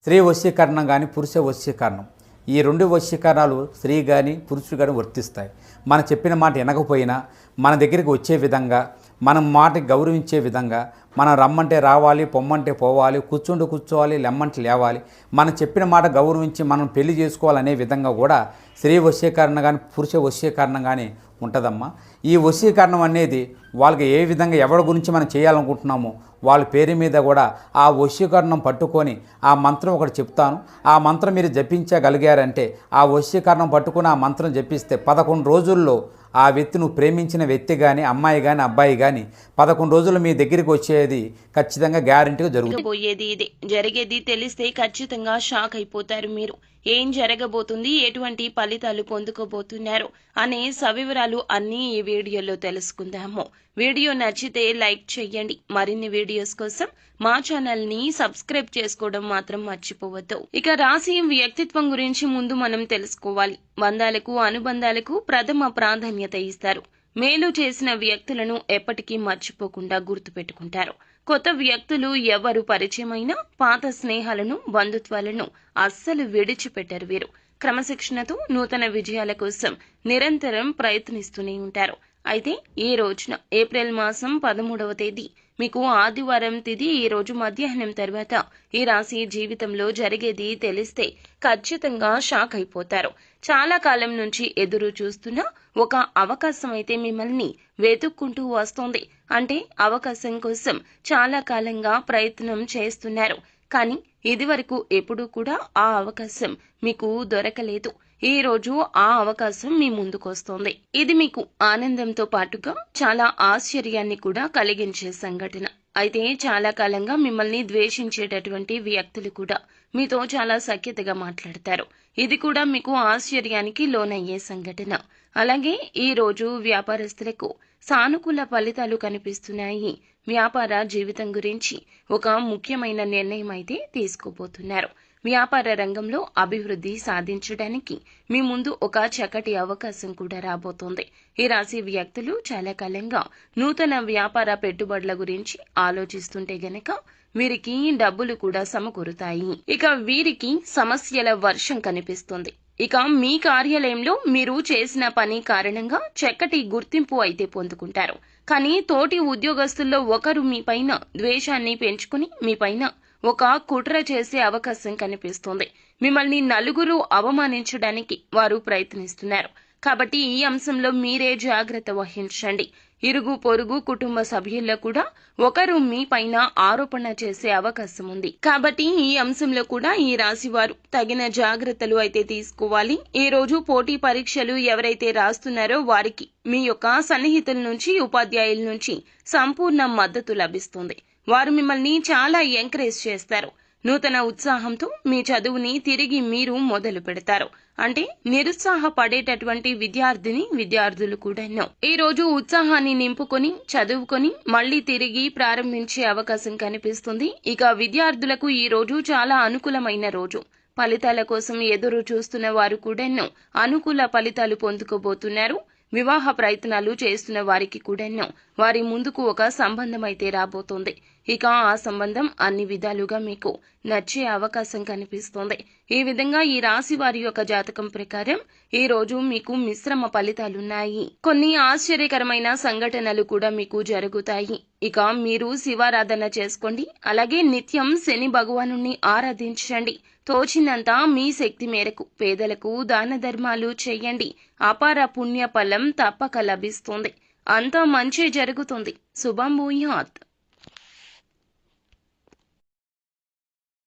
స్త్రీ వశీకరణం కానీ పురుష వశీకరణం, ఈ రెండు వశీకరణాలు స్త్రీ కానీ పురుషుడు కానీ వర్తిస్తాయి. మనం చెప్పిన మాట వినకపోయినా మన దగ్గరికి వచ్చే విధంగా, మనం మాటకి గౌరవించే విధంగా, మనం రమ్మంటే రావాలి, పొమ్మంటే పోవాలి, కూర్చుంటూ కూర్చోవాలి, లెమ్మంటే లేవాలి, మనం చెప్పిన మాట గౌరవించి మనం పెళ్లి చేసుకోవాలనే విధంగా కూడా స్త్రీ వశీకరణ కానీ పురుష వశీకరణం కానీ ఉంటుందమ్మా. ఈ వశీకరణం అనేది వాళ్ళకి ఏ విధంగా ఎవరి గురించి మనం చేయాలనుకుంటున్నామో వాళ్ళ పేరు మీద కూడా ఆ వశీకరణం పట్టుకొని ఆ మంత్రం ఒకటి చెప్తాను. ఆ మంత్రం మీరు జపించగలిగారంటే ఆ వశీకరణం పట్టుకొని ఆ మంత్రం జపిస్తే 11 రోజుల్లో ఆ వ్యక్తి, నువ్వు ప్రేమించిన వ్యక్తి కానీ అమ్మాయి కానీ అబ్బాయి కానీ 11 రోజులు మీ దగ్గరికి వచ్చేది ఖచ్చితంగా గ్యారెంటీగా జరుగుతుంది. జరిగేది తెలిస్తే ఖచ్చితంగా షాక్ అయిపోతారు మీరు. ఏం జరగబోతుంది, ఎటువంటి ఫలితాలు పొందుకోబోతున్నారు అనే సవివరాలు అన్నీ ఈ వీడియోలో తెలుసుకుందాము. వీడియో నచ్చితే లైక్ చేయండి. మరిన్ని వీడియోస్ కోసం మా ఛానల్ ని సబ్స్క్రైబ్ చేసుకోవడం మాత్రం మర్చిపోవద్దు. ఇక రాశి వ్యక్తిత్వం గురించి ముందు మనం తెలుసుకోవాలి. బంధాలకు అనుబంధాలకు ప్రథమ ప్రాధాన్యత ఇస్తారు. మేలు చేసిన వ్యక్తులను ఎప్పటికీ మర్చిపోకుండా గుర్తుపెట్టుకుంటారు. కొత్త వ్యక్తులు ఎవరు పరిచయమైనా పాత స్నేహాలను, బంధుత్వాలను అస్సలు విడిచిపెట్టరు వీరు. క్రమశిక్షణతో నూతన విజయాల కోసం నిరంతరం ప్రయత్నిస్తూనే ఉంటారు. అయితే ఈ రోజున ఏప్రిల్ మాసం 13వ తేదీ మీకు ఆదివారం తిథి. ఈ రోజు మధ్యాహ్నం తర్వాత ఈ రాశి జీవితంలో జరిగేది తెలిస్తే ఖచ్చితంగా షాక్ అయిపోతారు. చాలా కాలం నుంచి ఎదురు చూస్తున్న ఒక అవకాశం అయితే మిమ్మల్ని వెతుక్కుంటూ వస్తోంది. అంటే అవకాశం కోసం చాలా కాలంగా ప్రయత్నం చేస్తున్నారు. కానీ ఇదివరకు ఎప్పుడూ కూడా ఆ అవకాశం మీకు దొరకలేదు. ఈ రోజు ఆ అవకాశం మీ ముందుకొస్తోంది. ఇది మీకు ఆనందంతో పాటుగా చాలా ఆశ్చర్యాన్ని కూడా కలిగించే సంఘటన. అయితే చాలా కాలంగా మిమ్మల్ని ద్వేషించేటటువంటి వ్యక్తులు కూడా మీతో చాలా సఖ్యతగా మాట్లాడతారు. ఇది కూడా మీకు ఆశ్చర్యానికి లోనయ్యే సంఘటన. అలాగే ఈ రోజు వ్యాపారస్తులకు సానుకూల ఫలితాలు కనిపిస్తున్నాయి. వ్యాపార జీవితం గురించి ఒక ముఖ్యమైన నిర్ణయం అయితే తీసుకోబోతున్నారు. వ్యాపార రంగంలో అభివృద్ధి సాధించడానికి మీ ముందు ఒక చక్కటి అవకాశం కూడా రాబోతోంది. ఈ రాశి వ్యక్తులు చాలా కాలంగా నూతన వ్యాపార పెట్టుబడుల గురించి ఆలోచిస్తుంటే గనక వీరికి డబ్బులు కూడా సమకూరుతాయి. ఇక వీరికి సమస్యల వర్షం కనిపిస్తుంది. ఇక మీ కార్యాలయంలో మీరు చేసిన పని కారణంగా చక్కటి గుర్తింపు అయితే పొందుకుంటారు. కానీ తోటి ఉద్యోగస్తుల్లో ఒకరు మీ పైన ద్వేషాన్ని పెంచుకుని మీ పైన ఒక కుట్ర చేసే అవకాశం కనిపిస్తోంది. మిమ్మల్ని నలుగురు అవమానించడానికి వారు ప్రయత్నిస్తున్నారు. కాబట్టి ఈ అంశంలో మీరే జాగ్రత్త వహించండి. ఇరుగు పొరుగు కుటుంబ సభ్యుల్లో కూడా ఒకరు మీ పైన ఆరోపణ చేసే అవకాశం ఉంది. కాబట్టి ఈ అంశంలో కూడా ఈ రాశి వారు తగిన జాగ్రత్తలు అయితే తీసుకోవాలి. ఈ రోజు పోటీ పరీక్షలు ఎవరైతే రాస్తున్నారో వారికి మీ యొక్క సన్నిహితుల నుంచి, ఉపాధ్యాయుల నుంచి సంపూర్ణ మద్దతు లభిస్తుంది. వారు మిమ్మల్ని చాలా ఎంకరేజ్ చేస్తారు. నూతన ఉత్సాహంతో మీ చదువుని తిరిగి మీరు మొదలు పెడతారు. అంటే నిరుత్సాహపడేటటువంటి విద్యార్థులు కూడా ఈ రోజు ఉత్సాహాన్ని నింపుకొని చదువుకొని మళ్లీ తిరిగి ప్రారంభించే అవకాశం కనిపిస్తుంది. ఇక విద్యార్థులకు ఈ రోజు చాలా అనుకూలమైన రోజు. ఫలితాల కోసం ఎదురు చూస్తున్న వారు కూడా అనుకూల ఫలితాలు పొందుకోబోతున్నారు. వివాహ ప్రయత్నాలు చేస్తున్న వారికి కూడా వారి ముందుకు ఒక సంబంధం అయితే రాబోతోంది. ఇక ఆ సంబంధం అన్ని విధాలుగా మీకు నచ్చే అవకాశం కనిపిస్తోంది. ఈ విధంగా ఈ రాశి వారి యొక్క జాతకం ప్రకారం ఈ రోజు మీకు మిశ్రమ ఫలితాలున్నాయి. కొన్ని ఆశ్చర్యకరమైన సంఘటనలు కూడా మీకు జరుగుతాయి. ఇక మీరు శివారాధన చేసుకోండి. అలాగే నిత్యం శని భగవానుణ్ణి ఆరాధించండి. తోచినంత మీ శక్తి మేరకు పేదలకు దాన ధర్మాలు చేయండి. అపార పుణ్య ఫలం తప్పక లభిస్తుంది. అంతా మంచి జరుగుతుంది. శుభం భూయాత్.